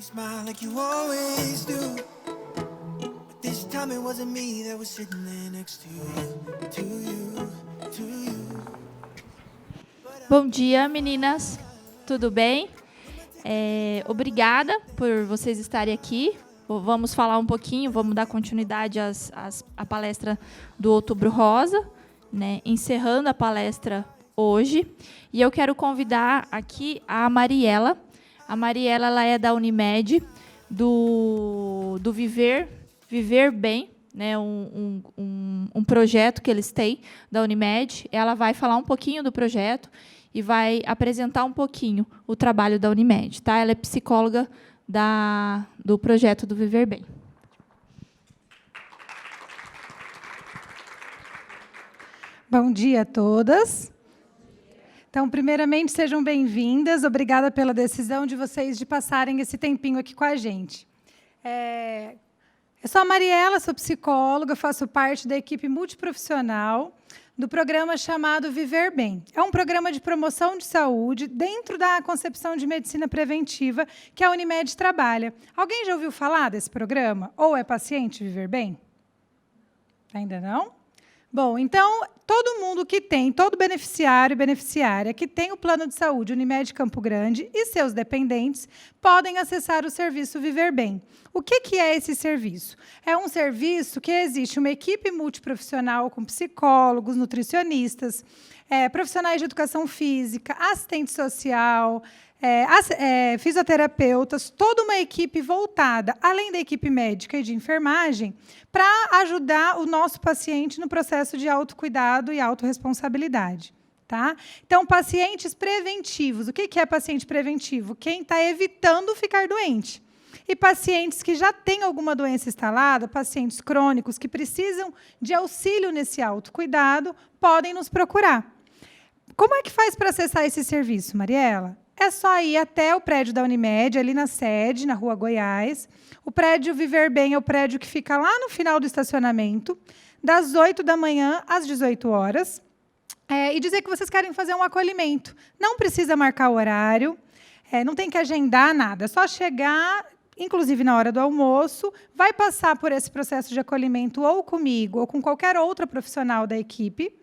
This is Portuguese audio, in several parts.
smile like you always do. But this time it wasn't me that was sitting there next to you. Bom dia, meninas. Tudo bem? Obrigada por vocês estarem aqui. Vamos falar um pouquinho, vamos dar continuidade à palestra do Outubro Rosa, né? Encerrando a palestra hoje. E eu quero convidar aqui a Mariela. A Mariela, ela é da Unimed, do Viver Bem, né? Um projeto que eles têm da Unimed. Ela vai falar um pouquinho do projeto e vai apresentar um pouquinho o trabalho da Unimed. Tá? Ela é psicóloga do projeto do Viver Bem. Bom dia a todas. Então, primeiramente, sejam bem-vindas. Obrigada pela decisão de vocês de passarem esse tempinho aqui com a gente. Eu sou a Mariela, sou psicóloga, faço parte da equipe multiprofissional do programa chamado Viver Bem. É um programa de promoção de saúde dentro da concepção de medicina preventiva que a Unimed trabalha. Alguém já ouviu falar desse programa? Ou é paciente Viver Bem? Ainda não? Bom, então, todo mundo que tem, todo beneficiário e beneficiária que tem o plano de saúde Unimed Campo Grande e seus dependentes podem acessar o serviço Viver Bem. O que é esse serviço? É um serviço que existe uma equipe multiprofissional com psicólogos, nutricionistas, profissionais de educação física, assistente social, fisioterapeutas, toda uma equipe voltada, além da equipe médica e de enfermagem, para ajudar o nosso paciente no processo de autocuidado e autorresponsabilidade. Tá? Então, pacientes preventivos. O que é paciente preventivo? Quem está evitando ficar doente. E pacientes que já têm alguma doença instalada, pacientes crônicos que precisam de auxílio nesse autocuidado, podem nos procurar. Como é que faz para acessar esse serviço, Mariela? É só ir até o prédio da Unimed, ali na sede, na Rua Goiás. O prédio Viver Bem é o prédio que fica lá no final do estacionamento, das 8 da manhã às 18 horas. E dizer que vocês querem fazer um acolhimento. Não precisa marcar o horário, não tem que agendar nada. É só chegar, inclusive na hora do almoço, vai passar por esse processo de acolhimento ou comigo ou com qualquer outra profissional da equipe.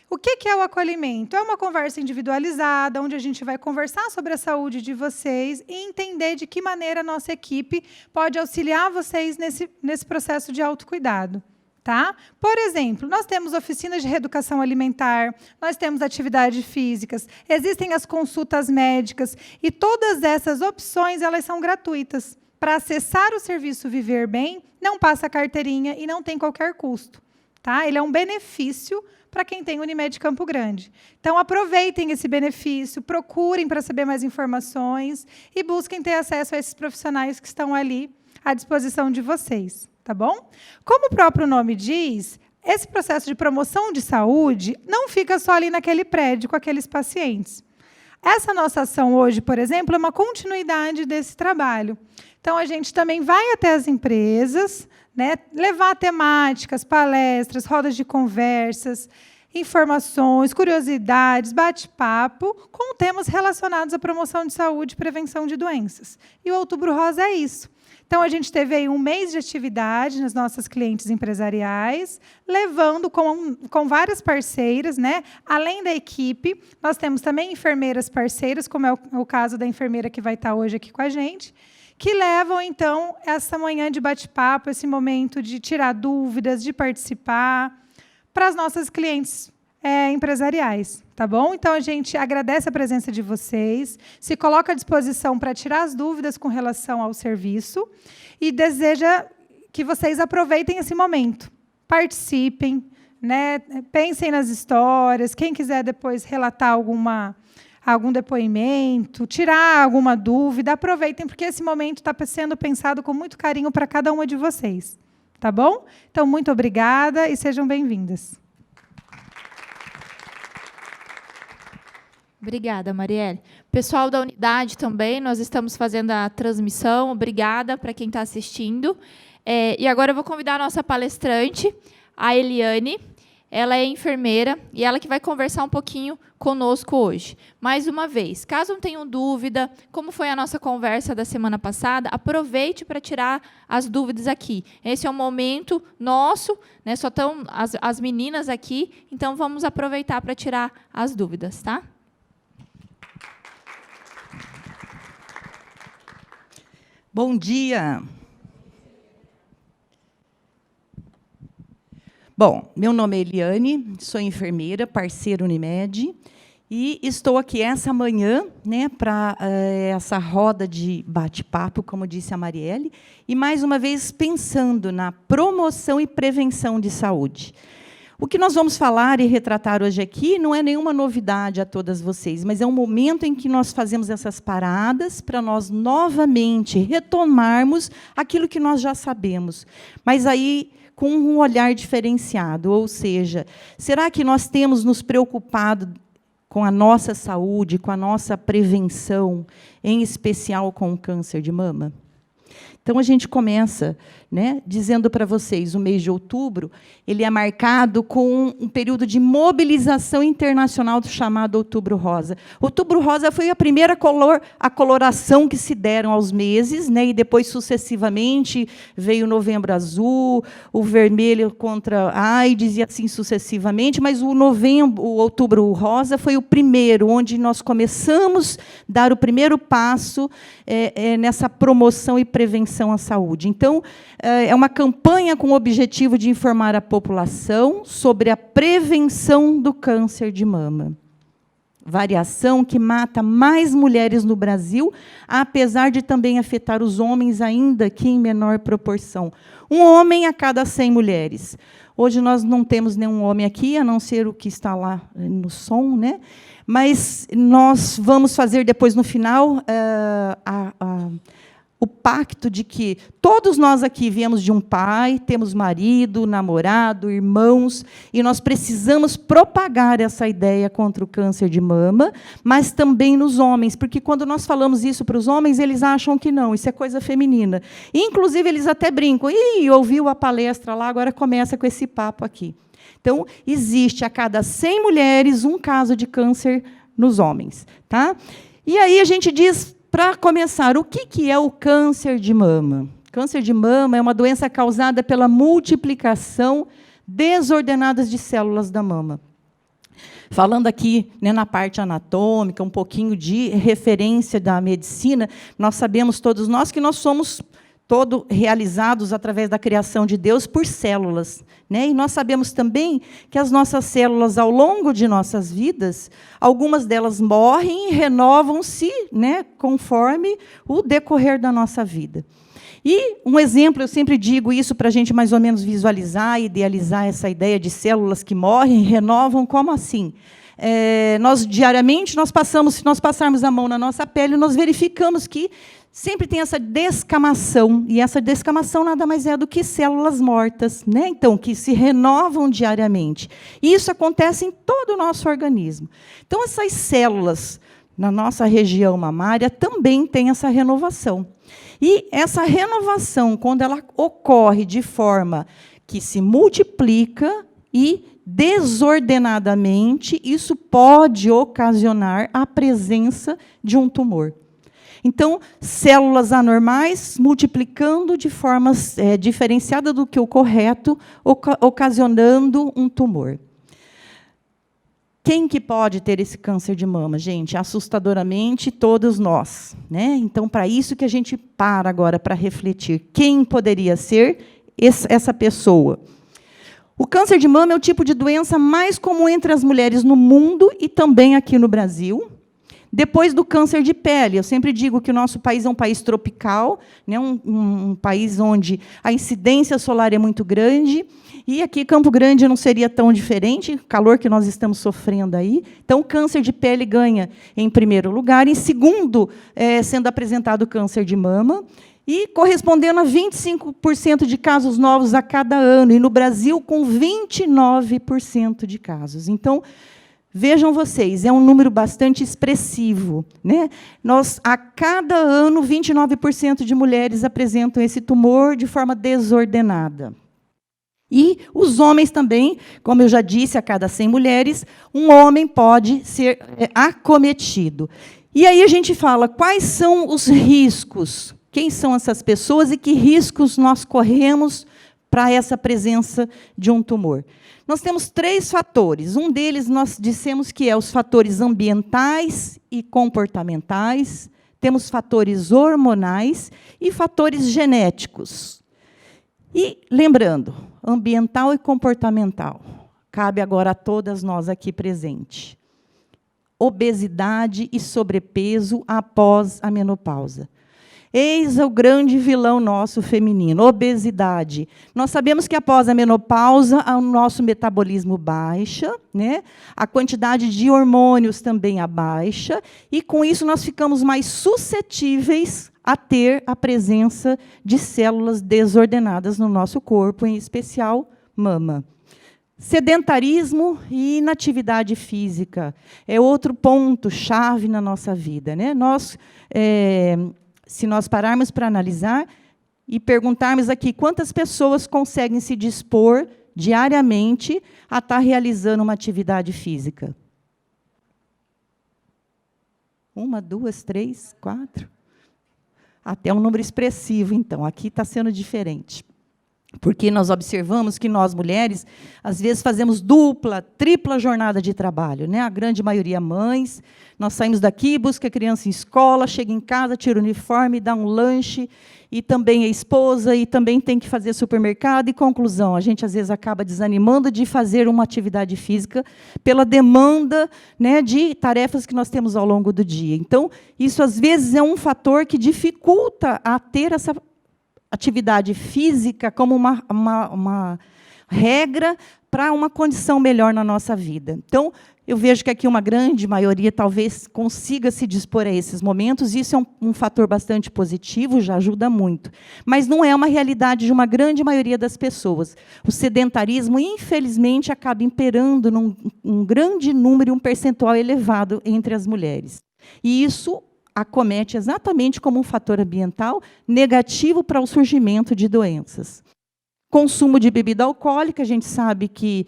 O que é o acolhimento? É uma conversa individualizada, onde a gente vai conversar sobre a saúde de vocês e entender de que maneira a nossa equipe pode auxiliar vocês nesse processo de autocuidado. Tá? Por exemplo, nós temos oficinas de reeducação alimentar, nós temos atividades físicas, existem as consultas médicas, e todas essas opções elas são gratuitas. Para acessar o serviço Viver Bem, não passa carteirinha e não tem qualquer custo. Tá? Ele é um benefício para quem tem Unimed Campo Grande. Então, aproveitem esse benefício, procurem para saber mais informações e busquem ter acesso a esses profissionais que estão ali à disposição de vocês. Tá bom? Como o próprio nome diz, esse processo de promoção de saúde não fica só ali naquele prédio com aqueles pacientes. Essa nossa ação hoje, por exemplo, é uma continuidade desse trabalho. Então, a gente também vai até as empresas, né, levar temáticas, palestras, rodas de conversas, informações, curiosidades, bate-papo, com temas relacionados à promoção de saúde e prevenção de doenças. E o Outubro Rosa é isso. Então, a gente teve aí um mês de atividade nas nossas clientes empresariais, levando com várias parceiras, né? Além da equipe, nós temos também enfermeiras parceiras, como é o caso da enfermeira que vai estar hoje aqui com a gente, que levam, então, essa manhã de bate-papo, esse momento de tirar dúvidas, de participar, para as nossas clientes empresariais. Tá bom? Então, a gente agradece a presença de vocês, se coloca à disposição para tirar as dúvidas com relação ao serviço e deseja que vocês aproveitem esse momento. Participem, né? Pensem nas histórias, quem quiser depois relatar algum depoimento, tirar alguma dúvida, aproveitem, porque esse momento está sendo pensado com muito carinho para cada uma de vocês. Tá bom? Então, muito obrigada e sejam bem-vindas. Obrigada, Marielle. Pessoal da unidade também, nós estamos fazendo a transmissão. Obrigada para quem está assistindo. E agora eu vou convidar a nossa palestrante, a Eliane. ela é enfermeira e ela que vai conversar um pouquinho conosco hoje. Mais uma vez, caso não tenham dúvida, como foi a nossa conversa da semana passada, aproveite para tirar as dúvidas aqui. Esse é um momento nosso, né? Só estão as meninas aqui, então vamos aproveitar para tirar as dúvidas, tá? Bom dia. Bom, meu nome é Eliane, sou enfermeira, parceira Unimed, e estou aqui essa manhã, né, para essa roda de bate-papo, como disse a Marielle, e, mais uma vez, pensando na promoção e prevenção de saúde. O que nós vamos falar e retratar hoje aqui não é nenhuma novidade a todas vocês, mas é um momento em que nós fazemos essas paradas para nós, novamente, retomarmos aquilo que nós já sabemos. Mas aí, com um olhar diferenciado, ou seja, será que nós temos nos preocupado com a nossa saúde, com a nossa prevenção, em especial com o câncer de mama? Então, a gente começa, né, dizendo para vocês, o mês de outubro, ele é marcado com um período de mobilização internacional chamado Outubro Rosa. Outubro Rosa foi a primeira coloração que se deram aos meses, né, e depois, sucessivamente, veio o Novembro Azul, o vermelho contra a AIDS, e assim sucessivamente, mas o Outubro Rosa foi o primeiro, onde nós começamos a dar o primeiro passo nessa promoção e prevenção à saúde. Então, é uma campanha com o objetivo de informar a população sobre a prevenção do câncer de mama. Variação que mata mais mulheres no Brasil, apesar de também afetar os homens, ainda que em menor proporção. Um homem a cada 100 mulheres. Hoje nós não temos nenhum homem aqui, a não ser o que está lá no som, né? Mas nós vamos fazer depois, no final, o pacto de que todos nós aqui viemos de um pai, temos marido, namorado, irmãos, e nós precisamos propagar essa ideia contra o câncer de mama, mas também nos homens, porque quando nós falamos isso para os homens, eles acham que não, isso é coisa feminina. Inclusive, eles até brincam, ouviu a palestra lá, agora começa com esse papo aqui. Então, existe a cada 100 mulheres um caso de câncer nos homens. Tá? E aí a gente diz, para começar, o que é o câncer de mama? Câncer de mama é uma doença causada pela multiplicação desordenada de células da mama. Falando aqui, né, na parte anatômica, um pouquinho de referência da medicina, nós sabemos, todos nós, que nós somos todos realizados através da criação de Deus por células, né? E nós sabemos também que as nossas células, ao longo de nossas vidas, algumas delas morrem e renovam-se, né, conforme o decorrer da nossa vida. E um exemplo, eu sempre digo isso para a gente mais ou menos visualizar, idealizar essa ideia de células que morrem e renovam, como assim? Nós, diariamente, se nós passarmos a mão na nossa pele, nós verificamos que sempre tem essa descamação, e essa descamação nada mais é do que células mortas, né? Então, que se renovam diariamente. E isso acontece em todo o nosso organismo. Então, essas células na nossa região mamária também têm essa renovação. E essa renovação, quando ela ocorre de forma que se multiplica e desordenadamente, isso pode ocasionar a presença de um tumor. Então, células anormais multiplicando de forma diferenciada do que o correto, ocasionando um tumor. Quem que pode ter esse câncer de mama, gente? Assustadoramente, todos nós, né? Então, para isso que a gente para agora para refletir. Quem poderia ser essa pessoa? O câncer de mama é o tipo de doença mais comum entre as mulheres no mundo e também aqui no Brasil. Depois do câncer de pele, eu sempre digo que o nosso país é um país tropical, né, um país onde a incidência solar é muito grande, e aqui Campo Grande não seria tão diferente, o calor que nós estamos sofrendo aí. Então, o câncer de pele ganha em primeiro lugar, em segundo, sendo apresentado o câncer de mama, e correspondendo a 25% de casos novos a cada ano, e no Brasil, com 29% de casos. Então, vejam vocês, é um número bastante expressivo, né? A cada ano, 29% de mulheres apresentam esse tumor de forma desordenada. E os homens também, como eu já disse, a cada 100 mulheres, um homem pode ser acometido. E aí a gente fala, quais são os riscos? Quem são essas pessoas e que riscos nós corremos para essa presença de um tumor? Nós temos 3 fatores. Um deles nós dissemos que é os fatores ambientais e comportamentais, temos fatores hormonais e fatores genéticos. E, lembrando, ambiental e comportamental, cabe agora a todas nós aqui presentes. Obesidade e sobrepeso após a menopausa. Eis o grande vilão nosso feminino, obesidade. Nós sabemos que após a menopausa, o nosso metabolismo baixa, né? A quantidade de hormônios também abaixa, e com isso nós ficamos mais suscetíveis a ter a presença de células desordenadas no nosso corpo, em especial mama. Sedentarismo e inatividade física é outro ponto-chave na nossa vida, né? Se nós pararmos para analisar e perguntarmos aqui quantas pessoas conseguem se dispor diariamente a estar realizando uma atividade física. 1, 2, 3, 4. Até um número expressivo, então. Aqui está sendo diferente. Porque nós observamos que nós, mulheres, às vezes fazemos dupla, tripla jornada de trabalho, né? A grande maioria mães. Nós saímos daqui, busca a criança em escola, chega em casa, tira o uniforme, dá um lanche, e também é esposa, e também tem que fazer supermercado. E conclusão, a gente às vezes acaba desanimando de fazer uma atividade física pela demanda, né, de tarefas que nós temos ao longo do dia. Então, isso às vezes é um fator que dificulta a ter essa atividade física como uma regra para uma condição melhor na nossa vida. Então, eu vejo que aqui uma grande maioria talvez consiga se dispor a esses momentos, e isso é um fator bastante positivo, já ajuda muito. Mas não é uma realidade de uma grande maioria das pessoas. O sedentarismo, infelizmente, acaba imperando num grande número, um percentual elevado entre as mulheres. E isso acomete exatamente como um fator ambiental negativo para o surgimento de doenças. Consumo de bebida alcoólica, a gente sabe que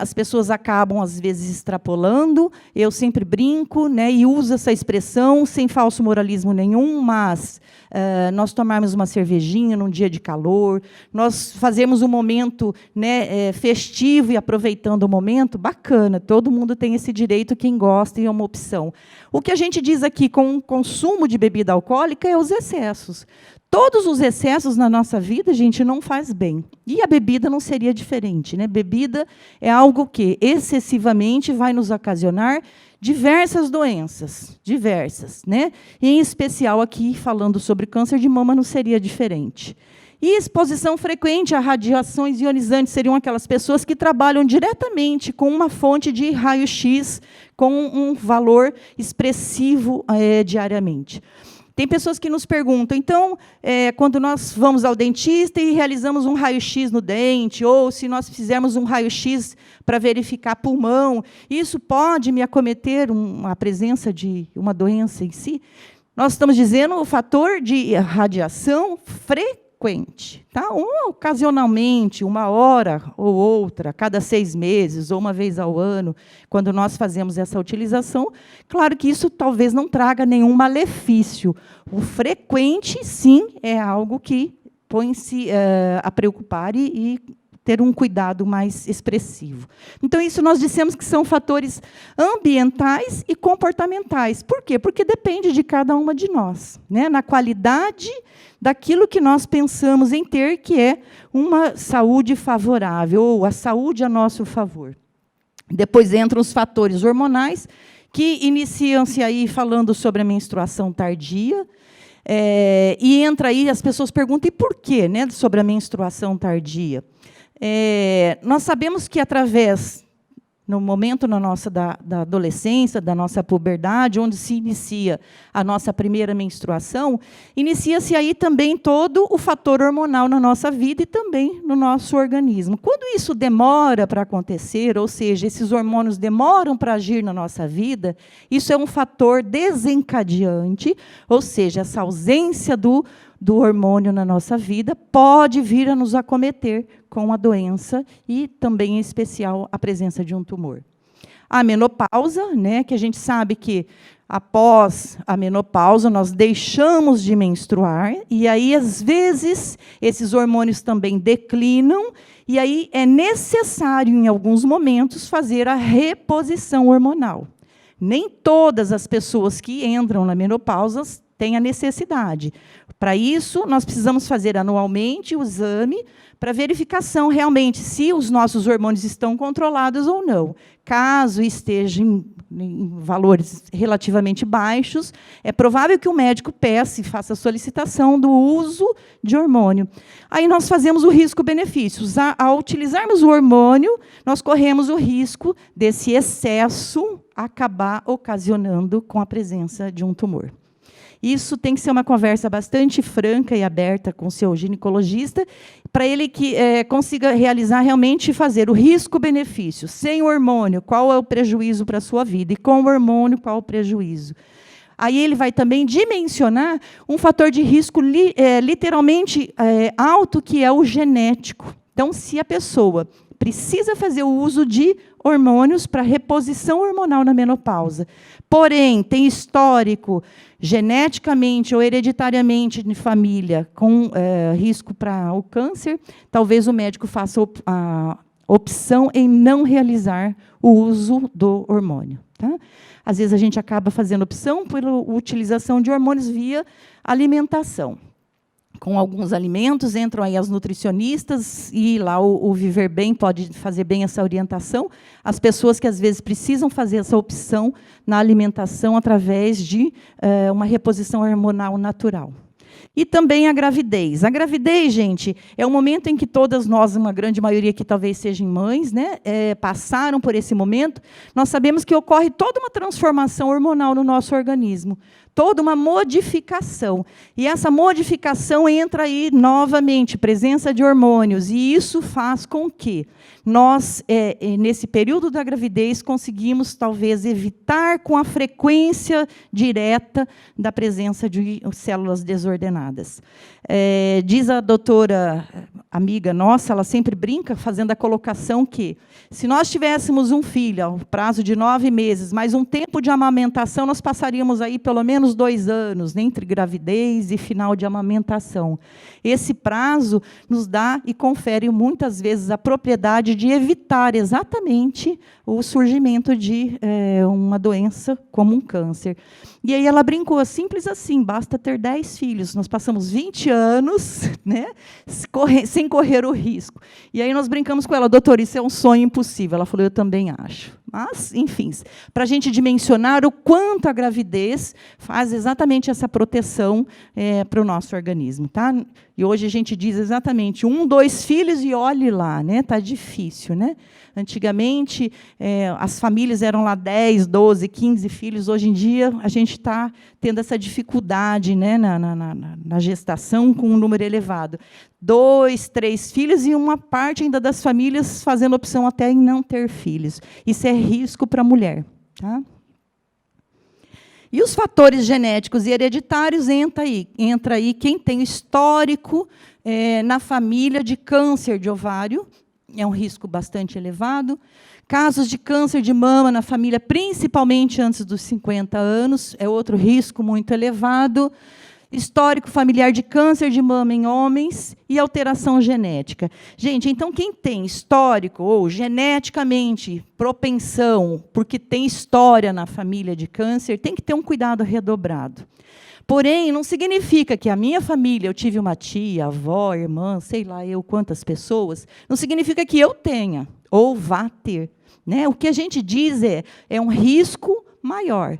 as pessoas acabam, às vezes, extrapolando. Eu sempre brinco, né, e uso essa expressão sem falso moralismo nenhum, mas nós tomarmos uma cervejinha num dia de calor, nós fazemos um momento, né, festivo e aproveitando o momento, bacana, todo mundo tem esse direito, quem gosta, e é uma opção. O que a gente diz aqui com o consumo de bebida alcoólica é os excessos. Todos os excessos na nossa vida, gente, não faz bem. E a bebida não seria diferente, né? Bebida é algo que excessivamente vai nos ocasionar diversas doenças, diversas, né? E, em especial aqui, falando sobre câncer de mama, não seria diferente. E exposição frequente a radiações ionizantes seriam aquelas pessoas que trabalham diretamente com uma fonte de raio-x com um valor expressivo diariamente. Tem pessoas que nos perguntam, então, quando nós vamos ao dentista e realizamos um raio-x no dente, ou se nós fizermos um raio-x para verificar pulmão, isso pode me acometer a presença de uma doença em si? Nós estamos dizendo o fator de radiação frequente, tá? Ocasionalmente, 1 hora ou outra, a cada 6 meses, ou uma vez ao ano, quando nós fazemos essa utilização, claro que isso talvez não traga nenhum malefício. O frequente, sim, é algo que põe-se a preocupar e ter um cuidado mais expressivo. Então, isso nós dissemos que são fatores ambientais e comportamentais. Por quê? Porque depende de cada uma de nós, né? Na qualidade daquilo que nós pensamos em ter, que é uma saúde favorável, ou a saúde a nosso favor. Depois entram os fatores hormonais, que iniciam-se aí falando sobre a menstruação tardia, e entra aí, as pessoas perguntam, e por quê, né, sobre a menstruação tardia? Nós sabemos que, através, no momento da adolescência, da nossa puberdade, onde se inicia a nossa primeira menstruação, inicia-se aí também todo o fator hormonal na nossa vida e também no nosso organismo. Quando isso demora para acontecer, ou seja, esses hormônios demoram para agir na nossa vida, isso é um fator desencadeante, ou seja, essa ausência do do hormônio na nossa vida pode vir a nos acometer com a doença e também, em especial, a presença de um tumor. A menopausa, né, que a gente sabe que após a menopausa nós deixamos de menstruar e aí às vezes esses hormônios também declinam e aí é necessário em alguns momentos fazer a reposição hormonal. Nem todas as pessoas que entram na menopausa têm a necessidade. Para isso, nós precisamos fazer anualmente o exame para verificação realmente se os nossos hormônios estão controlados ou não. Caso estejam em valores relativamente baixos, é provável que o médico peça e faça a solicitação do uso de hormônio. Aí nós fazemos o risco-benefício. Ao utilizarmos o hormônio, nós corremos o risco desse excesso acabar ocasionando com a presença de um tumor. Isso tem que ser uma conversa bastante franca e aberta com o seu ginecologista, para ele que consiga realizar realmente fazer o risco-benefício. Sem o hormônio, qual é o prejuízo para a sua vida? E com o hormônio, qual o prejuízo? Aí ele vai também dimensionar um fator de risco literalmente alto, que é o genético. Então, se a pessoa precisa fazer o uso de hormônios para reposição hormonal na menopausa, porém, tem histórico geneticamente ou hereditariamente de família com risco para o câncer, talvez o médico faça a opção em não realizar o uso do hormônio. Tá? Às vezes, a gente acaba fazendo opção pela utilização de hormônios via alimentação. Com alguns alimentos, entram aí as nutricionistas, e lá o Viver Bem pode fazer bem essa orientação. As pessoas que, às vezes, precisam fazer essa opção na alimentação através de uma reposição hormonal natural. E também a gravidez. A gravidez, gente, é o momento em que todas nós, uma grande maioria que talvez sejam mães, né, passaram por esse momento. Nós sabemos que ocorre toda uma transformação hormonal no nosso organismo, toda uma modificação. E essa modificação entra aí novamente, presença de hormônios, e isso faz com que nós, nesse período da gravidez, conseguimos, talvez, evitar com a frequência direta da presença de células desordenadas. Diz a doutora, amiga nossa, ela sempre brinca, fazendo a colocação que, se nós tivéssemos um filho, ao prazo de 9 meses, mais um tempo de amamentação, nós passaríamos aí pelo menos 2 anos, né, entre gravidez e final de amamentação. Esse prazo nos dá e confere, muitas vezes, a propriedade de evitar exatamente o surgimento de uma doença como um câncer. E aí ela brincou, simples assim, basta ter 10 filhos. Nós passamos 20 anos, né, sem correr o risco. E aí nós brincamos com ela, doutora, isso é um sonho impossível. Ela falou, eu também acho. Mas, enfim, para a gente dimensionar o quanto a gravidez faz exatamente essa proteção para o nosso organismo. Tá? E hoje a gente diz exatamente 1, 2 filhos e olhe lá, né? Tá difícil, né? Antigamente, as famílias eram lá 10, 12, 15 filhos. Hoje em dia, a gente está tendo essa dificuldade, né, na gestação com um número elevado. 2, 3 filhos e uma parte ainda das famílias fazendo opção até em não ter filhos. Isso é risco para a mulher. Tá? E os fatores genéticos e hereditários entra aí quem tem histórico na família de câncer de ovário, é um risco bastante elevado. Casos de câncer de mama na família, principalmente antes dos 50 anos, é outro risco muito elevado. Histórico familiar de câncer de mama em homens e alteração genética. Gente, então, quem tem histórico ou geneticamente propensão, porque tem história na família de câncer, tem que ter um cuidado redobrado. Porém, não significa que a minha família, eu tive uma tia, avó, irmã, sei lá eu quantas pessoas, não significa que eu tenha ou vá ter. Né? O que a gente diz é um risco maior.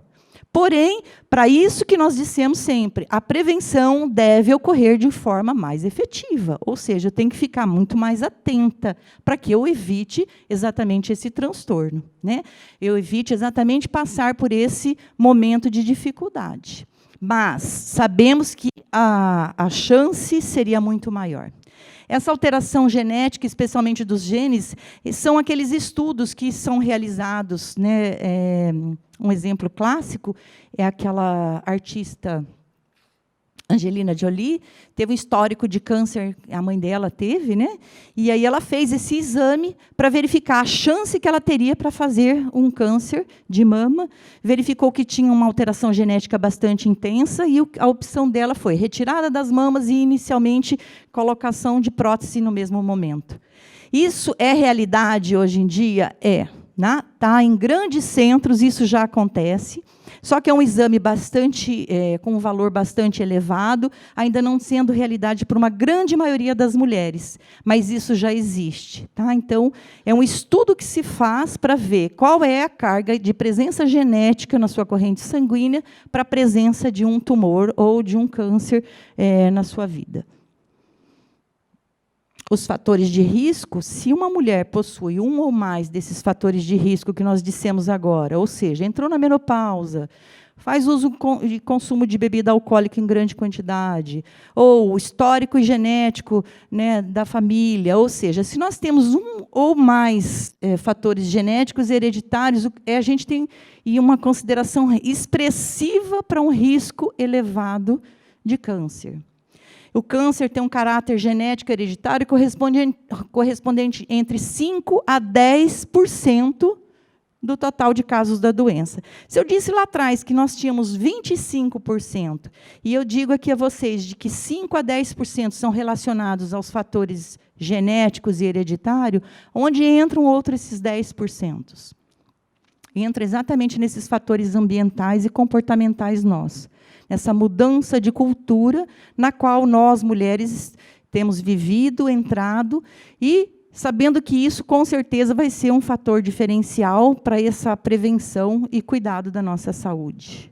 Porém, para isso que nós dissemos sempre, a prevenção deve ocorrer de forma mais efetiva, ou seja, eu tenho que ficar muito mais atenta para que eu evite exatamente esse transtorno, né? Eu evite exatamente passar por esse momento de dificuldade. Mas sabemos que a chance seria muito maior. Essa alteração genética, especialmente dos genes, são aqueles estudos que são realizados, né? Um exemplo clássico é aquela artista Angelina Jolie, teve um histórico de câncer, a mãe dela teve, né? E aí ela fez esse exame para verificar a chance que ela teria para fazer um câncer de mama, verificou que tinha uma alteração genética bastante intensa e a opção dela foi retirada das mamas e, inicialmente, colocação de prótese no mesmo momento. Isso é realidade hoje em dia? É. Tá? Em grandes centros isso já acontece, só que é um exame com um valor bastante elevado, ainda não sendo realidade para uma grande maioria das mulheres, mas isso já existe. Tá? Então, é um estudo que se faz para ver qual é a carga de presença genética na sua corrente sanguínea para a presença de um tumor ou de um câncer na sua vida. Os fatores de risco, se uma mulher possui um ou mais desses fatores de risco que nós dissemos agora, ou seja, entrou na menopausa, faz uso de consumo de bebida alcoólica em grande quantidade, ou histórico e genético, né, da família, ou seja, se nós temos um ou mais fatores genéticos hereditários, a gente tem uma consideração expressiva para um risco elevado de câncer. O câncer tem um caráter genético hereditário correspondente entre 5% a 10% do total de casos da doença. Se eu disse lá atrás que nós tínhamos 25%, e eu digo aqui a vocês de que 5% a 10% são relacionados aos fatores genéticos e hereditários, onde entram outros esses 10%? Entra exatamente nesses fatores ambientais e comportamentais nossos. Essa mudança de cultura na qual nós, mulheres, temos vivido, entrado, e sabendo que isso, com certeza, vai ser um fator diferencial para essa prevenção e cuidado da nossa saúde.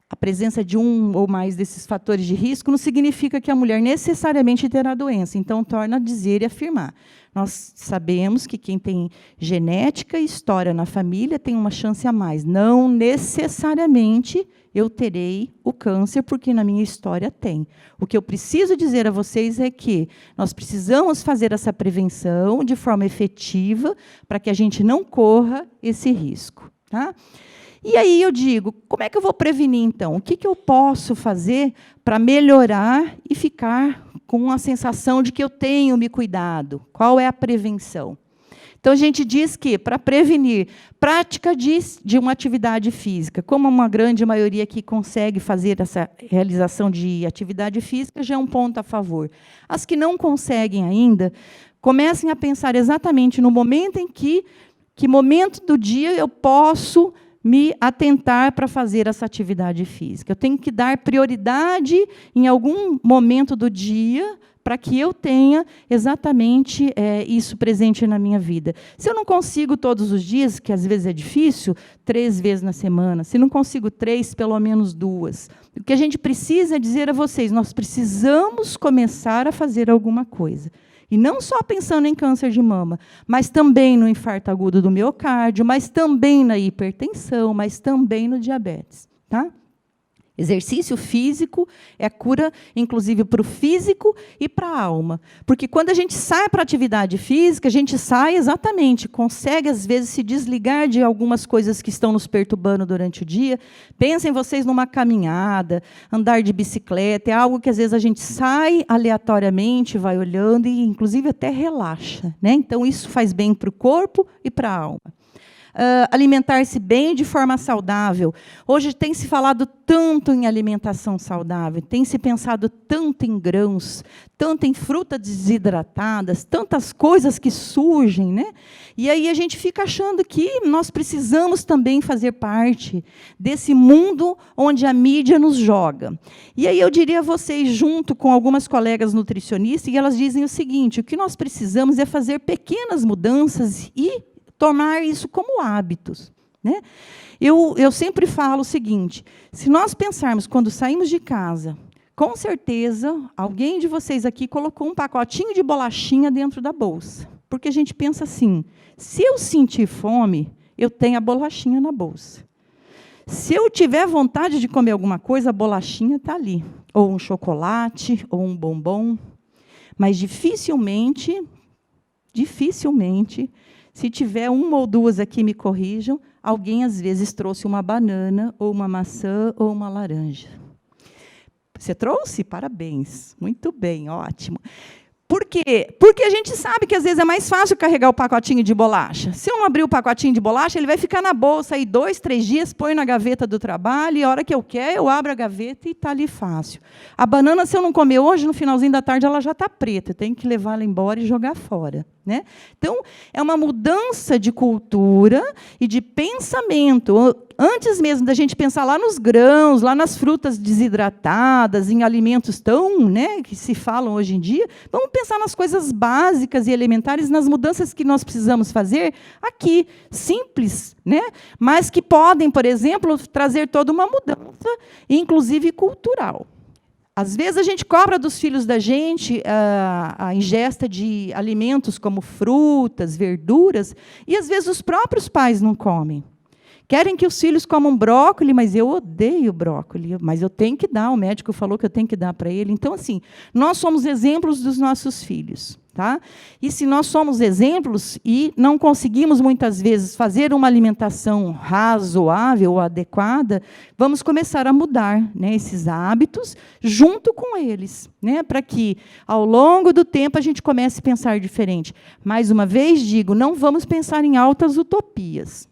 A presença de um ou mais desses fatores de risco não significa que a mulher necessariamente terá a doença. Então, torna a dizer e afirmar. Nós sabemos que quem tem genética e história na família tem uma chance a mais. Não necessariamente eu terei o câncer, porque na minha história tem. O que eu preciso dizer a vocês é que nós precisamos fazer essa prevenção de forma efetiva para que a gente não corra esse risco. Tá? E aí eu digo, como é que eu vou prevenir, então? O que eu posso fazer para melhorar e ficar com a sensação de que eu tenho me cuidado? Qual é a prevenção? Então, a gente diz que, para prevenir, prática de uma atividade física, como uma grande maioria que consegue fazer essa realização de atividade física, já é um ponto a favor. As que não conseguem ainda, comecem a pensar exatamente no momento em que momento do dia eu posso me atentar para fazer essa atividade física. Eu tenho que dar prioridade em algum momento do dia para que eu tenha exatamente isso presente na minha vida. Se eu não consigo todos os dias, que às vezes é difícil, 3 vezes na semana, se não consigo 3, pelo menos 2. O que a gente precisa é dizer a vocês, nós precisamos começar a fazer alguma coisa. E não só pensando em câncer de mama, mas também no infarto agudo do miocárdio, mas também na hipertensão, mas também no diabetes. Tá? Exercício físico é cura, inclusive, para o físico e para a alma. Porque quando a gente sai para a atividade física, a gente sai exatamente, consegue, às vezes, se desligar de algumas coisas que estão nos perturbando durante o dia. Pensem vocês numa caminhada, andar de bicicleta, é algo que, às vezes, a gente sai aleatoriamente, vai olhando e, inclusive, até relaxa. Né? Então, isso faz bem para o corpo e para a alma. Alimentar-se bem de forma saudável. Hoje tem se falado tanto em alimentação saudável, tem se pensado tanto em grãos, tanto em frutas desidratadas, tantas coisas que surgem, né? E aí a gente fica achando que nós precisamos também fazer parte desse mundo onde a mídia nos joga. E aí eu diria a vocês, junto com algumas colegas nutricionistas, e elas dizem o seguinte, o que nós precisamos é fazer pequenas mudanças e tornar isso como hábitos. Né? Eu sempre falo o seguinte, se nós pensarmos, quando saímos de casa, com certeza, alguém de vocês aqui colocou um pacotinho de bolachinha dentro da bolsa. Porque a gente pensa assim, se eu sentir fome, eu tenho a bolachinha na bolsa. Se eu tiver vontade de comer alguma coisa, a bolachinha está ali. Ou um chocolate, ou um bombom. Mas dificilmente, se tiver uma ou duas aqui, me corrijam, alguém, às vezes, trouxe uma banana, ou uma maçã, ou uma laranja. Você trouxe? Parabéns. Muito bem, ótimo. Por quê? Porque a gente sabe que, às vezes, é mais fácil carregar o pacotinho de bolacha. Se eu não abrir o pacotinho de bolacha, ele vai ficar na bolsa aí 2, 3 dias, põe na gaveta do trabalho, e a hora que eu quero, eu abro a gaveta e está ali fácil. A banana, se eu não comer hoje, no finalzinho da tarde, ela já está preta. Eu tenho que levar ela embora e jogar fora. Né? Então, é uma mudança de cultura e de pensamento. Antes mesmo da gente pensar lá nos grãos, lá nas frutas desidratadas, em alimentos tão, né, que se falam hoje em dia, vamos pensar nas coisas básicas e elementares, nas mudanças que nós precisamos fazer aqui, simples, né, mas que podem, por exemplo, trazer toda uma mudança, inclusive cultural. Às vezes, a gente cobra dos filhos da gente a ingesta de alimentos como frutas, verduras, e, às vezes, os próprios pais não comem. Querem que os filhos comam brócolis, mas eu odeio brócolis, mas eu tenho que dar, o médico falou que eu tenho que dar para ele. Então, assim, nós somos exemplos dos nossos filhos. Tá? E se nós somos exemplos e não conseguimos, muitas vezes, fazer uma alimentação razoável ou adequada, vamos começar a mudar, né, esses hábitos junto com eles, né, para que, ao longo do tempo, a gente comece a pensar diferente. Mais uma vez, digo, não vamos pensar em altas utopias.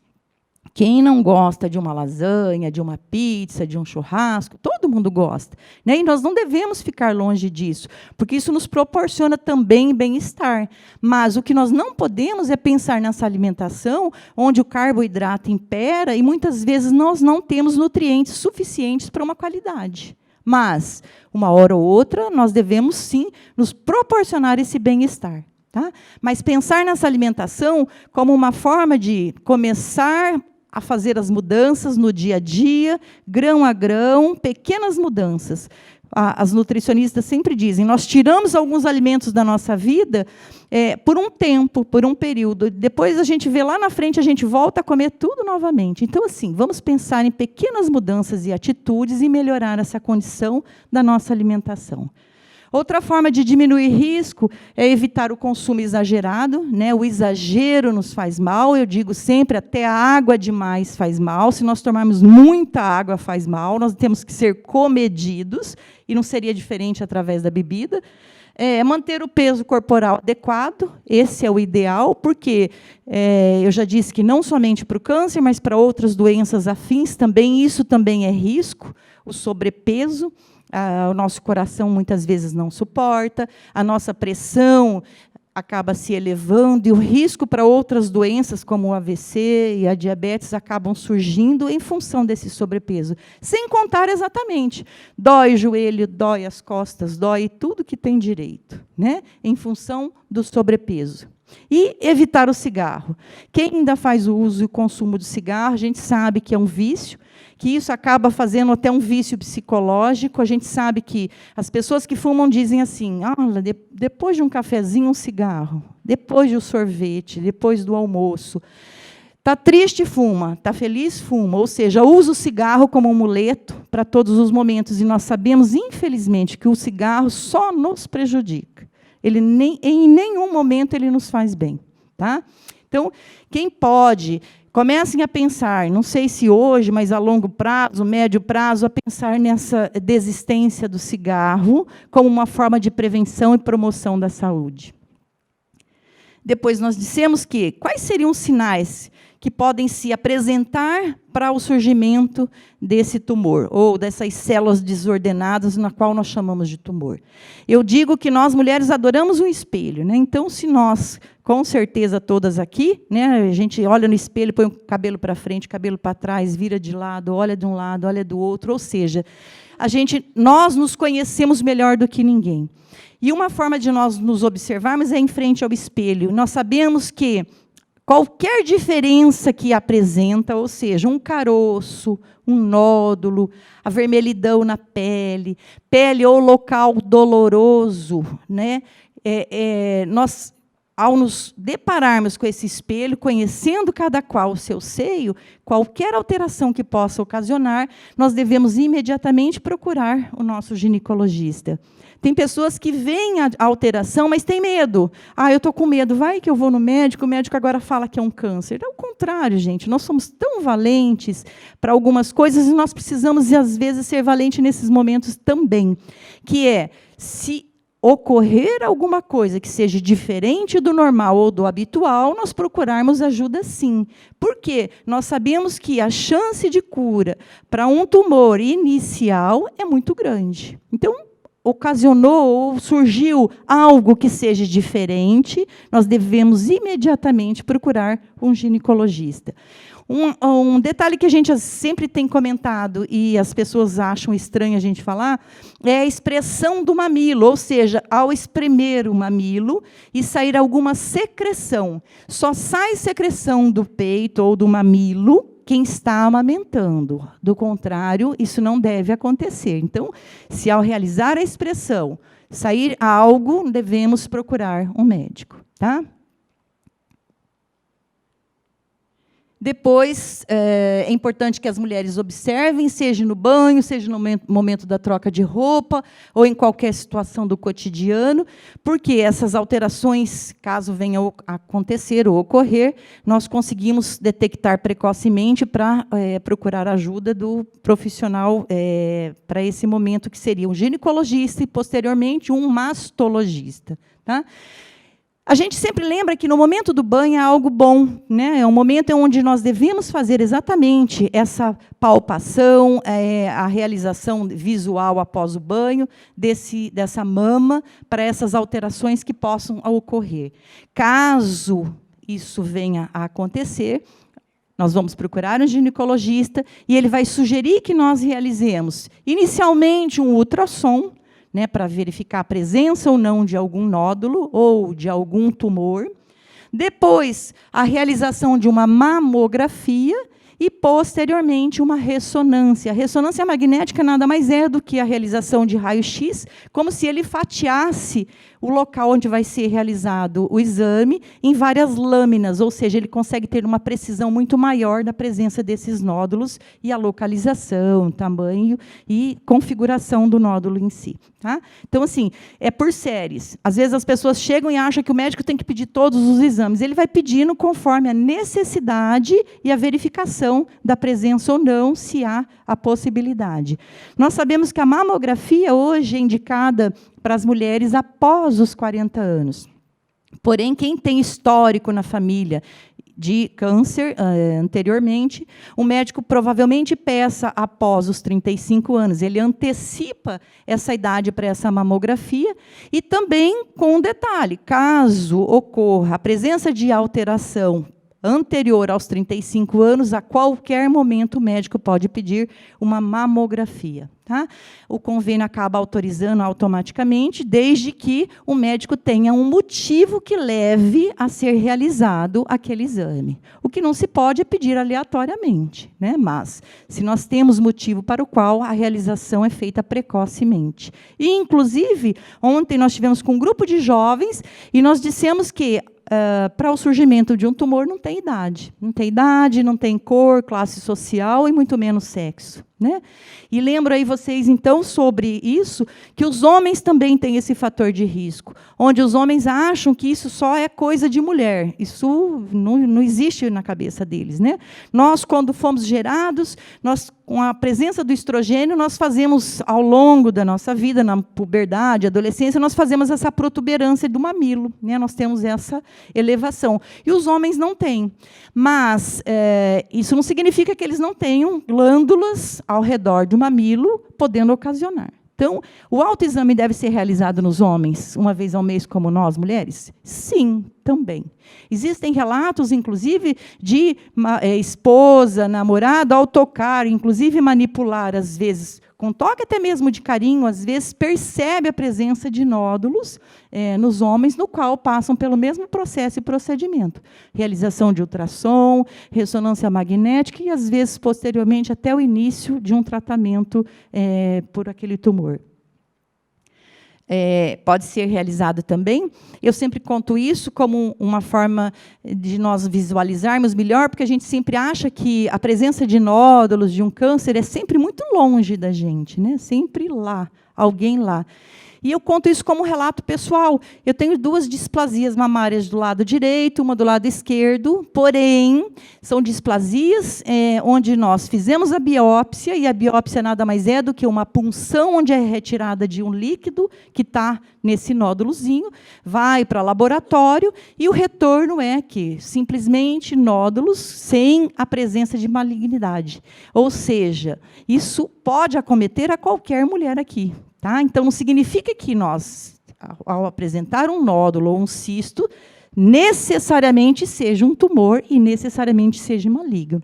Quem não gosta de uma lasanha, de uma pizza, de um churrasco, todo mundo gosta. Né? E nós não devemos ficar longe disso, porque isso nos proporciona também bem-estar. Mas o que nós não podemos é pensar nessa alimentação onde o carboidrato impera e, muitas vezes, nós não temos nutrientes suficientes para uma qualidade. Mas, uma hora ou outra, nós devemos, sim, nos proporcionar esse bem-estar. Tá? Mas pensar nessa alimentação como uma forma de começar a fazer as mudanças no dia a dia, grão a grão, pequenas mudanças. As nutricionistas sempre dizem, nós tiramos alguns alimentos da nossa vida por um tempo, por um período. Depois a gente vê lá na frente, a gente volta a comer tudo novamente. Então, assim, vamos pensar em pequenas mudanças e atitudes e melhorar essa condição da nossa alimentação. Outra forma de diminuir risco é evitar o consumo exagerado. Né? O exagero nos faz mal, eu digo sempre, até a água demais faz mal. Se nós tomarmos muita água, faz mal. Nós temos que ser comedidos, e não seria diferente através da bebida. Manter o peso corporal adequado, esse é o ideal, porque eu já disse que não somente para o câncer, mas para outras doenças afins também, isso também é risco, o sobrepeso. O nosso coração muitas vezes não suporta, a nossa pressão acaba se elevando, e o risco para outras doenças, como o AVC e a diabetes, acabam surgindo em função desse sobrepeso. Sem contar exatamente, dói o joelho, dói as costas, dói tudo que tem direito, né? Em função do sobrepeso. E evitar o cigarro. Quem ainda faz o uso e o consumo do cigarro, a gente sabe que é um vício, que isso acaba fazendo até um vício psicológico. A gente sabe que as pessoas que fumam dizem assim, depois de um cafezinho, um cigarro, depois do sorvete, depois do almoço. Está triste, fuma. Está feliz, fuma. Ou seja, usa o cigarro como um amuleto para todos os momentos. E nós sabemos, infelizmente, que o cigarro só nos prejudica. Em nenhum momento ele nos faz bem. Tá? Então, quem pode, comecem a pensar, não sei se hoje, mas a longo prazo, médio prazo, a pensar nessa desistência do cigarro como uma forma de prevenção e promoção da saúde. Depois nós dissemos que quais seriam os sinais que podem se apresentar para o surgimento desse tumor, ou dessas células desordenadas, na qual nós chamamos de tumor. Eu digo que nós, mulheres, adoramos um espelho. Né? Então, se nós, com certeza todas aqui, né, a gente olha no espelho, põe o cabelo para frente, cabelo para trás, vira de lado, olha de um lado, olha do outro, ou seja, nós nos conhecemos melhor do que ninguém. E uma forma de nós nos observarmos é em frente ao espelho. Nós sabemos que qualquer diferença que apresenta, ou seja, um caroço, um nódulo, a vermelhidão na pele ou local doloroso, né? Nós, ao nos depararmos com esse espelho, conhecendo cada qual o seu seio, qualquer alteração que possa ocasionar, nós devemos imediatamente procurar o nosso ginecologista. Tem pessoas que veem a alteração, mas tem medo. Eu estou com medo, vai que eu vou no médico, o médico agora fala que é um câncer. É o contrário, gente. Nós somos tão valentes para algumas coisas e nós precisamos, às vezes, ser valentes nesses momentos também. Que é, se ocorrer alguma coisa que seja diferente do normal ou do habitual, nós procurarmos ajuda sim. Por quê? Nós sabemos que a chance de cura para um tumor inicial é muito grande. Então, ocasionou ou surgiu algo que seja diferente, nós devemos imediatamente procurar um ginecologista. Um detalhe que a gente sempre tem comentado e as pessoas acham estranho a gente falar é a expressão do mamilo, ou seja, ao espremer o mamilo e sair alguma secreção. Só sai secreção do peito ou do mamilo quem está amamentando. Do contrário, isso não deve acontecer. Então, se ao realizar a expressão sair algo, devemos procurar um médico, tá? Depois, é importante que as mulheres observem, seja no banho, seja no momento da troca de roupa, ou em qualquer situação do cotidiano, porque essas alterações, caso venham a acontecer ou ocorrer, nós conseguimos detectar precocemente para procurar ajuda do profissional para esse momento, que seria um ginecologista e, posteriormente, um mastologista. Tá? A gente sempre lembra que no momento do banho é algo bom, né? É um momento onde nós devemos fazer exatamente essa palpação, a realização visual após o banho, dessa mama, para essas alterações que possam ocorrer. Caso isso venha a acontecer, nós vamos procurar um ginecologista e ele vai sugerir que nós realizemos, inicialmente, um ultrassom, né, para verificar a presença ou não de algum nódulo ou de algum tumor. Depois, a realização de uma mamografia e, posteriormente, uma ressonância. A ressonância magnética nada mais é do que a realização de raio-x, como se ele fatiasse o local onde vai ser realizado o exame em várias lâminas, ou seja, ele consegue ter uma precisão muito maior da presença desses nódulos e a localização, tamanho e configuração do nódulo em si. Tá? Então, assim, é por séries. Às vezes as pessoas chegam e acham que o médico tem que pedir todos os exames. Ele vai pedindo conforme a necessidade e a verificação da presença ou não, se há a possibilidade. Nós sabemos que a mamografia hoje é indicada para as mulheres após os 40 anos. Porém, quem tem histórico na família de câncer anteriormente, o médico provavelmente peça após os 35 anos. Ele antecipa essa idade para essa mamografia e também com um detalhe, caso ocorra a presença de alteração anterior aos 35 anos, a qualquer momento o médico pode pedir uma mamografia. Tá? O convênio acaba autorizando automaticamente, desde que o médico tenha um motivo que leve a ser realizado aquele exame. O que não se pode é pedir aleatoriamente, né? Mas, se nós temos motivo para o qual a realização é feita precocemente. E, inclusive, ontem nós tivemos com um grupo de jovens e nós dissemos que para o surgimento de um tumor não tem idade. Não tem idade, não tem cor, classe social e muito menos sexo. Né? E lembro aí vocês, então, sobre isso, que os homens também têm esse fator de risco, onde os homens acham que isso só é coisa de mulher. Isso não existe na cabeça deles. Né? Nós, quando fomos gerados, com a presença do estrogênio, nós fazemos, ao longo da nossa vida, na puberdade, adolescência, nós fazemos essa protuberância do mamilo. Né? Nós temos essa elevação. E os homens não têm. Mas isso não significa que eles não tenham glândulas ao redor do mamilo, podendo ocasionar. Então, o autoexame deve ser realizado nos homens uma vez ao mês, como nós, mulheres? Sim, também. Existem relatos, inclusive, de esposa, namorada, ao tocar, inclusive manipular, às vezes, com toque até mesmo de carinho, às vezes percebe a presença de nódulos nos homens, no qual passam pelo mesmo processo e procedimento. Realização de ultrassom, ressonância magnética e, às vezes, posteriormente, até o início de um tratamento por aquele tumor. Pode ser realizado também. Eu sempre conto isso como uma forma de nós visualizarmos melhor, porque a gente sempre acha que a presença de nódulos, de um câncer, é sempre muito longe da gente, né? Sempre lá, alguém lá. E eu conto isso como relato pessoal. Eu tenho 2 displasias mamárias do lado direito, uma do lado esquerdo, porém, são displasias onde nós fizemos a biópsia, e a biópsia nada mais é do que uma punção onde é retirada de um líquido que está nesse nódulozinho, vai para laboratório, e o retorno é que, simplesmente, nódulos sem a presença de malignidade. Ou seja, isso pode acometer a qualquer mulher aqui. Tá? Então, não significa que nós, ao apresentar um nódulo ou um cisto, necessariamente seja um tumor e necessariamente seja maligno.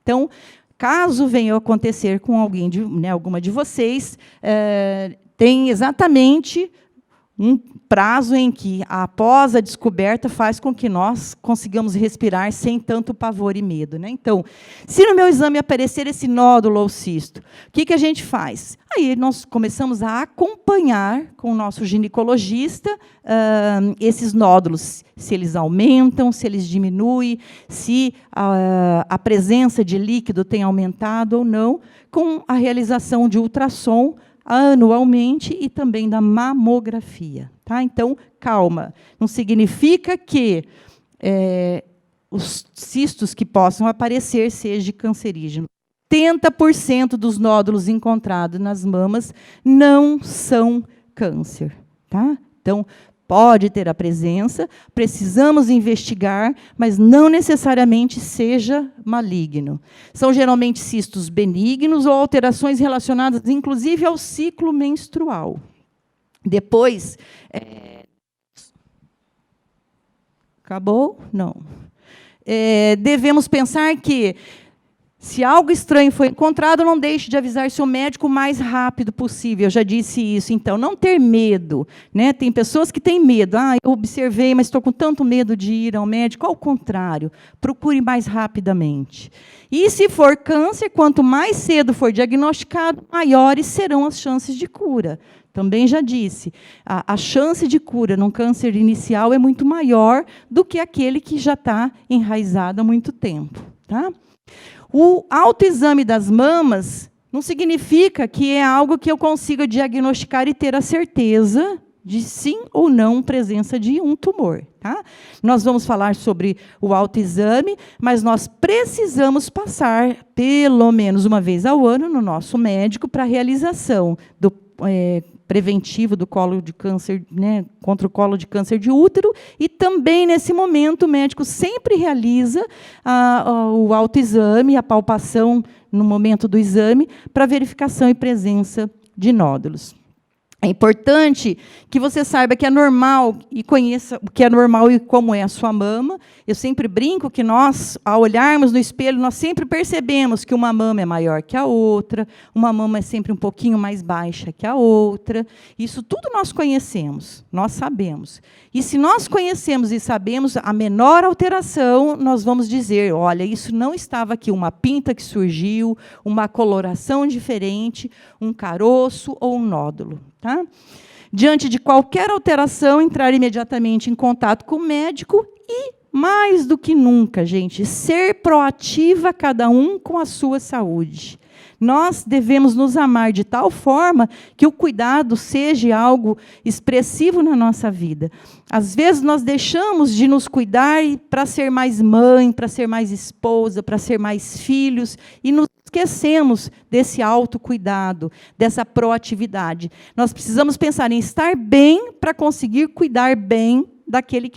Então, caso venha a acontecer com alguém, alguma de vocês, tem exatamente um prazo em que, após a descoberta, faz com que nós consigamos respirar sem tanto pavor e medo. Né? Então, se no meu exame aparecer esse nódulo ou cisto, o que a gente faz? Aí nós começamos a acompanhar com o nosso ginecologista esses nódulos, se eles aumentam, se eles diminuem, se a presença de líquido tem aumentado ou não, com a realização de ultrassom anualmente e também da mamografia. Tá? Então, calma. Não significa que os cistos que possam aparecer sejam cancerígenos. 80% dos nódulos encontrados nas mamas não são câncer. Tá? Então, pode ter a presença, precisamos investigar, mas não necessariamente seja maligno. São geralmente cistos benignos ou alterações relacionadas, inclusive, ao ciclo menstrual. Depois... Acabou? Não. Devemos pensar que, se algo estranho foi encontrado, não deixe de avisar seu médico o mais rápido possível. Eu já disse isso. Então, não ter medo. Né? Tem pessoas que têm medo. Eu observei, mas estou com tanto medo de ir ao médico. Ao contrário, procure mais rapidamente. E, se for câncer, quanto mais cedo for diagnosticado, maiores serão as chances de cura. Também já disse, a chance de cura num câncer inicial é muito maior do que aquele que já está enraizado há muito tempo. Tá? O autoexame das mamas não significa que é algo que eu consiga diagnosticar e ter a certeza de sim ou não presença de um tumor. Tá? Nós vamos falar sobre o autoexame, mas nós precisamos passar pelo menos uma vez ao ano no nosso médico para a realização do preventivo do colo de câncer, né, contra o colo de câncer de útero, e também, nesse momento, o médico sempre realiza o autoexame, a palpação no momento do exame, para verificação e presença de nódulos. É importante que você saiba que é normal e conheça o que é normal e como é a sua mama. Eu sempre brinco que nós, ao olharmos no espelho, nós sempre percebemos que uma mama é maior que a outra, uma mama é sempre um pouquinho mais baixa que a outra. Isso tudo nós conhecemos, nós sabemos. E se nós conhecemos e sabemos a menor alteração, nós vamos dizer, olha, isso não estava aqui, uma pinta que surgiu, uma coloração diferente, um caroço ou um nódulo. Tá? Diante de qualquer alteração, entrar imediatamente em contato com o médico e, mais do que nunca, gente, ser proativa cada um com a sua saúde. Nós devemos nos amar de tal forma que o cuidado seja algo expressivo na nossa vida. Às vezes, nós deixamos de nos cuidar para ser mais mãe, para ser mais esposa, para ser mais filhos, e nos esquecemos desse autocuidado, dessa proatividade. Nós precisamos pensar em estar bem para conseguir cuidar bem daqueles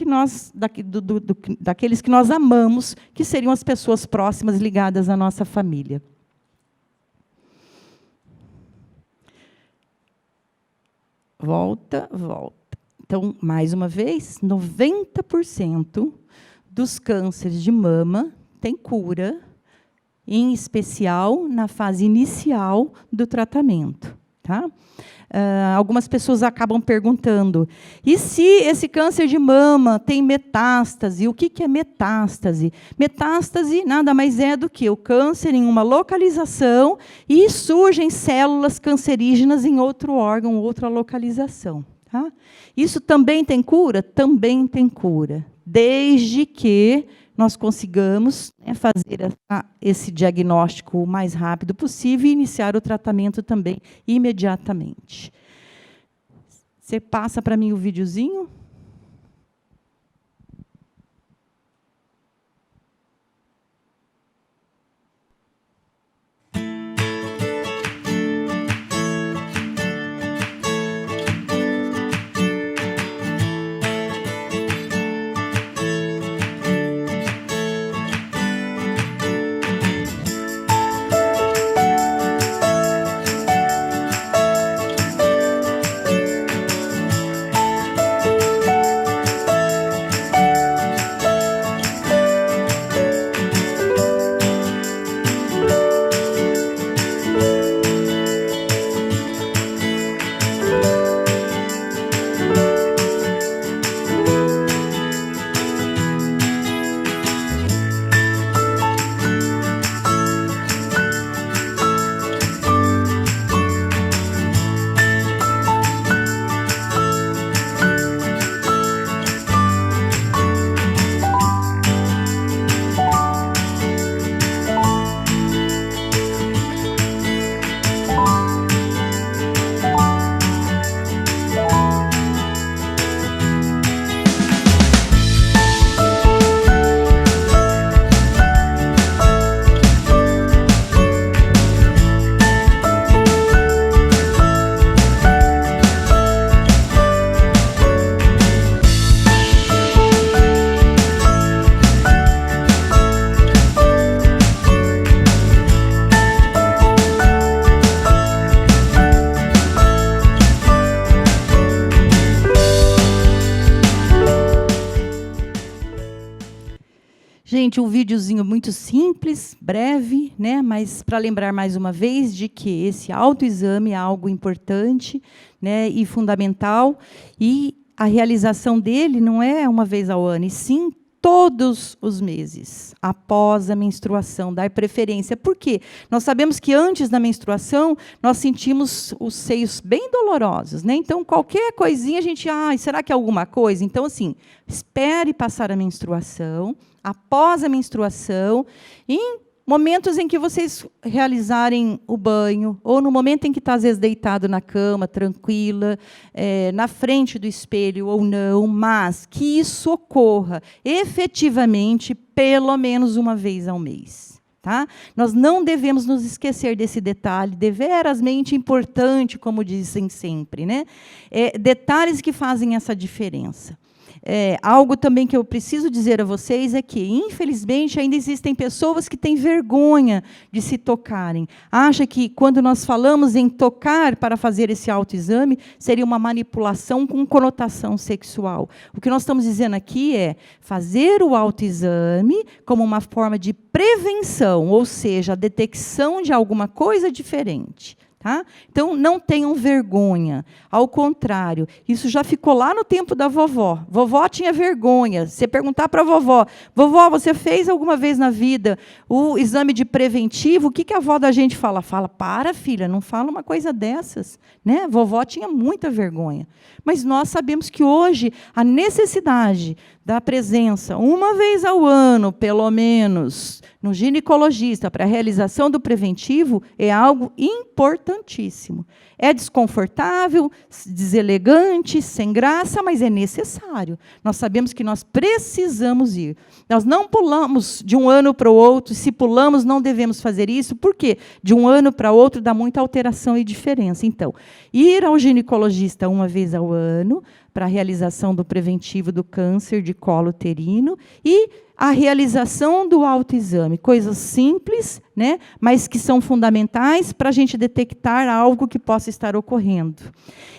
que nós amamos, que seriam as pessoas próximas ligadas à nossa família. Volta. Então, mais uma vez, 90% dos cânceres de mama têm cura, em especial na fase inicial do tratamento. Tá? Algumas pessoas acabam perguntando, e se esse câncer de mama tem metástase? O que é metástase? Metástase nada mais é do que o câncer em uma localização e surgem células cancerígenas em outro órgão, outra localização. Tá? Isso também tem cura? Também tem cura, desde que nós consigamos fazer esse diagnóstico o mais rápido possível e iniciar o tratamento também imediatamente. Você passa para mim o videozinho? Gente, um videozinho muito simples, breve, né? Mas para lembrar mais uma vez de que esse autoexame é algo importante, né? E fundamental, e a realização dele não é uma vez ao ano, e sim todos os meses, após a menstruação, dar preferência. Por quê? Nós sabemos que antes da menstruação, nós sentimos os seios bem dolorosos, né? Então, qualquer coisinha, a gente, será que é alguma coisa? Então, assim, espere passar a menstruação, após a menstruação, em momentos em que vocês realizarem o banho, ou no momento em que está, às vezes, deitado na cama, tranquila, na frente do espelho ou não, mas que isso ocorra efetivamente pelo menos uma vez ao mês. Tá? Nós não devemos nos esquecer desse detalhe, deverasmente importante, como dizem sempre, né? Detalhes que fazem essa diferença. Algo também que eu preciso dizer a vocês é que, infelizmente, ainda existem pessoas que têm vergonha de se tocarem. Acha que, quando nós falamos em tocar para fazer esse autoexame, seria uma manipulação com conotação sexual. O que nós estamos dizendo aqui é fazer o autoexame como uma forma de prevenção, ou seja, a detecção de alguma coisa diferente. Tá? Então, não tenham vergonha. Ao contrário, isso já ficou lá no tempo da vovó. Vovó tinha vergonha. Você perguntar para a vovó, vovó, você fez alguma vez na vida o exame de preventivo? O que a avó da gente fala? Fala, para, filha, não fala uma coisa dessas. Né? Vovó tinha muita vergonha. Mas nós sabemos que hoje a necessidade da presença, uma vez ao ano, pelo menos, no ginecologista para a realização do preventivo é algo importantíssimo. É desconfortável, deselegante, sem graça, mas é necessário. Nós sabemos que nós precisamos ir. Nós não pulamos de um ano para o outro, se pulamos, não devemos fazer isso, porque de um ano para o outro dá muita alteração e diferença. Então, ir ao ginecologista uma vez ao ano, para a realização do preventivo do câncer de colo uterino e a realização do autoexame. Coisas simples, né, mas que são fundamentais para a gente detectar algo que possa estar ocorrendo.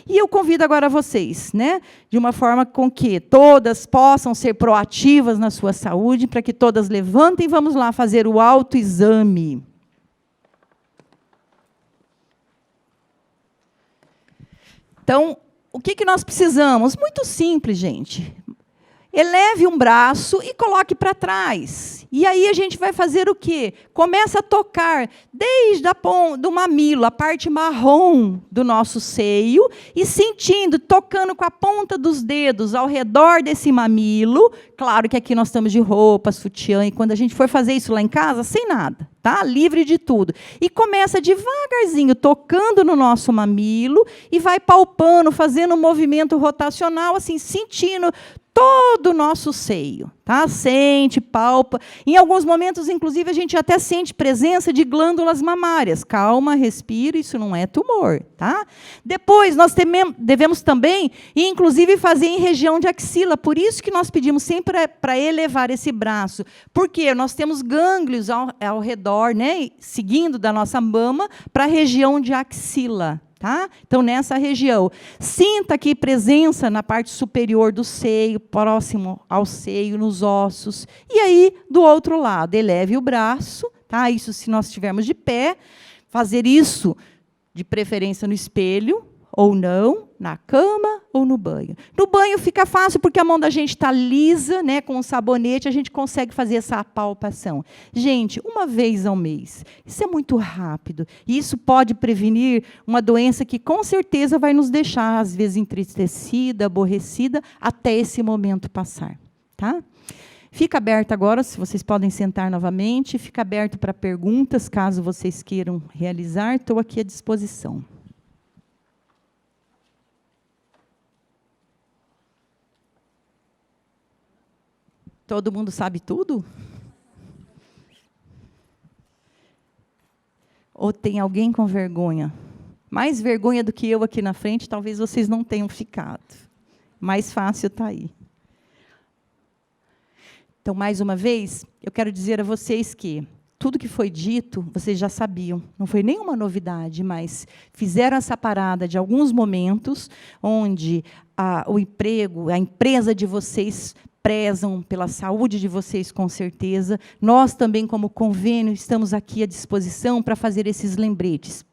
E eu convido agora vocês, né, de uma forma com que todas possam ser proativas na sua saúde, para que todas levantem e vamos lá fazer o autoexame. Então, o que nós precisamos? Muito simples, gente. Eleve um braço e coloque para trás. E aí a gente vai fazer o quê? Começa a tocar desde do mamilo, a parte marrom do nosso seio, e sentindo, tocando com a ponta dos dedos ao redor desse mamilo. Claro que aqui nós estamos de roupa, sutiã, e quando a gente for fazer isso lá em casa, sem nada. tá? Livre de tudo. E começa devagarzinho, tocando no nosso mamilo e vai palpando, fazendo um movimento rotacional, assim, sentindo todo o nosso seio, tá? Sente, palpa. Em alguns momentos, inclusive, a gente até sente presença de glândulas mamárias. Calma, respira, isso não é tumor, tá? Depois, nós devemos também, inclusive, fazer em região de axila. Por isso que nós pedimos sempre para elevar esse braço. Porque nós temos gânglios ao redor, né? Seguindo da nossa mama para a região de axila. Tá? Então, nessa região, sinta aqui presença na parte superior do seio, próximo ao seio, nos ossos. E aí, do outro lado, eleve o braço, tá? Isso se nós estivermos de pé. Fazer isso, de preferência, no espelho, ou não, na cama ou no banho. No banho fica fácil, porque a mão da gente está lisa, né, com um sabonete, a gente consegue fazer essa palpação. Gente, uma vez ao mês. Isso é muito rápido. E isso pode prevenir uma doença que, com certeza, vai nos deixar, às vezes, entristecida, aborrecida, até esse momento passar. Tá? Fica aberto agora, se vocês podem sentar novamente. Fica aberto para perguntas, caso vocês queiram realizar. Estou aqui à disposição. Todo mundo sabe tudo? Ou tem alguém com vergonha? Mais vergonha do que eu aqui na frente, talvez vocês não tenham ficado. Mais fácil está aí. Então, mais uma vez, eu quero dizer a vocês que tudo que foi dito, vocês já sabiam. Não foi nenhuma novidade, mas fizeram essa parada de alguns momentos onde o emprego, a empresa de vocês prezam pela saúde de vocês, com certeza. Nós também, como convênio, estamos aqui à disposição para fazer esses lembretes.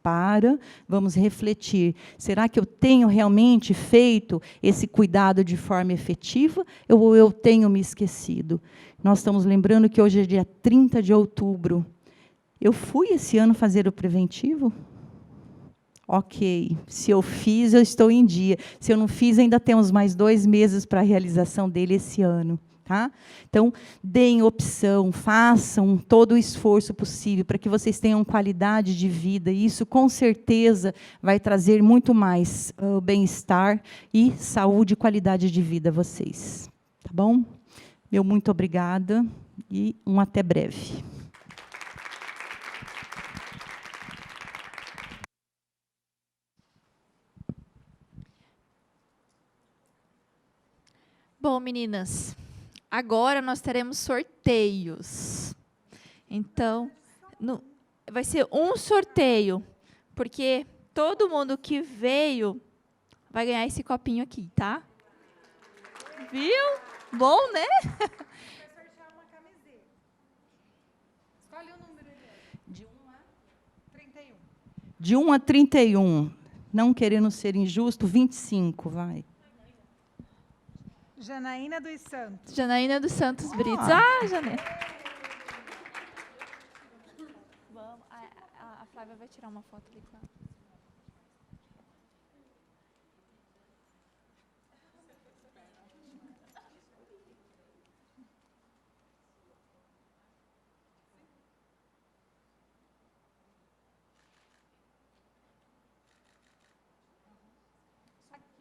Vamos refletir. Será que eu tenho realmente feito esse cuidado de forma efetiva ou eu tenho me esquecido? Nós estamos lembrando que hoje é dia 30 de outubro. Eu fui esse ano fazer o preventivo? Ok, se eu fiz, eu estou em dia. Se eu não fiz, ainda temos mais 2 meses para a realização dele esse ano. Tá? Então, deem opção, façam todo o esforço possível para que vocês tenham qualidade de vida. E isso, com certeza, vai trazer muito mais bem-estar e saúde e qualidade de vida a vocês. Tá bom? Meu muito obrigada e um até breve. Bom, meninas, agora nós teremos sorteios. Então, vai ser um sorteio, porque todo mundo que veio vai ganhar esse copinho aqui, tá? Viu? Bom, né? Vai sortear uma camiseta. Escolhe o número aí. De 1 a 31. De 1 a 31. Não querendo ser injusto, 25, vai. Janaína dos Santos. Janaína dos Santos Britos. Janaína. Vamos, a Flávia vai tirar uma foto ali com ela.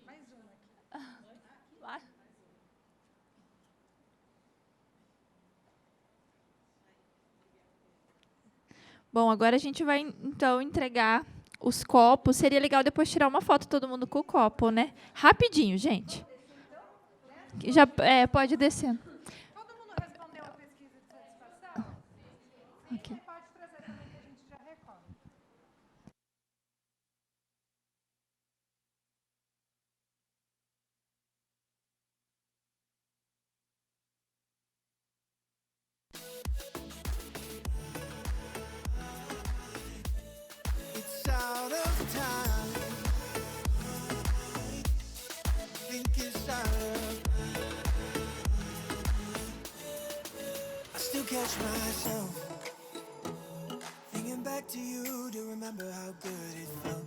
Mais uma aqui. Vai. Bom, agora a gente vai, então, entregar os copos. Seria legal depois tirar uma foto, todo mundo com o copo, né? Rapidinho, gente. Já, pode ir descendo. Todo mundo respondeu a pesquisa de satisfação? Okay. Pode trazer também que a gente já recorre. It's out of time. Think it's out of. I still catch myself thinking back to you to remember how good it felt.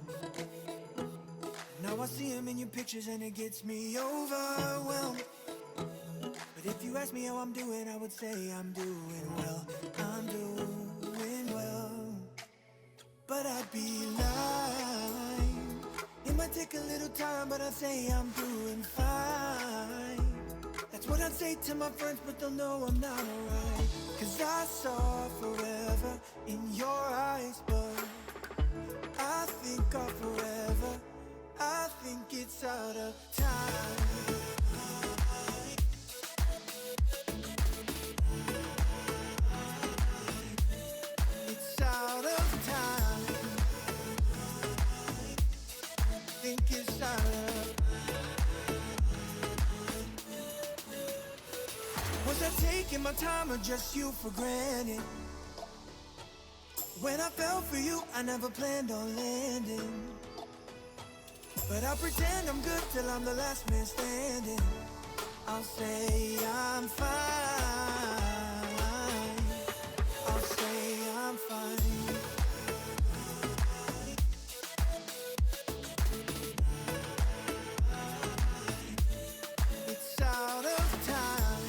Now I see him in your pictures and it gets me overwhelmed. But if you ask me how I'm doing, I would say I'm doing well. I'm doing well. but I'd be lying. It might take a little time, but I'd say I'm doing fine. That's what I'd say to my friends, but they'll know I'm not alright. Cause I saw forever in your eyes, but I think of forever. I think it's out of time. It's out of time. Think it's out of. Was I taking my time or just you for granted? When I fell for you, I never planned on landing. But I'll pretend I'm good till I'm the last man standing. I'll say I'm fine. I'll say I'm fine. It's out of time.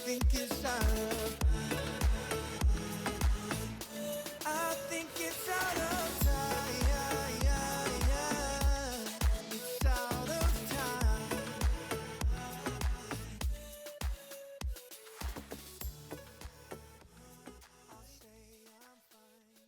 Think it's out of. I think it's out of time. It's out of time. I'll say I'm fine.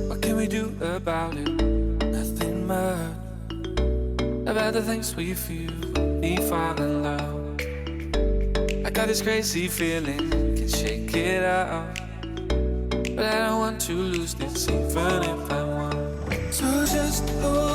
What can we do about it? Nothing much. About the things we feel, we fall in love. I got this crazy feeling, can shake it out. But I don't want to lose this even if I want. So just hold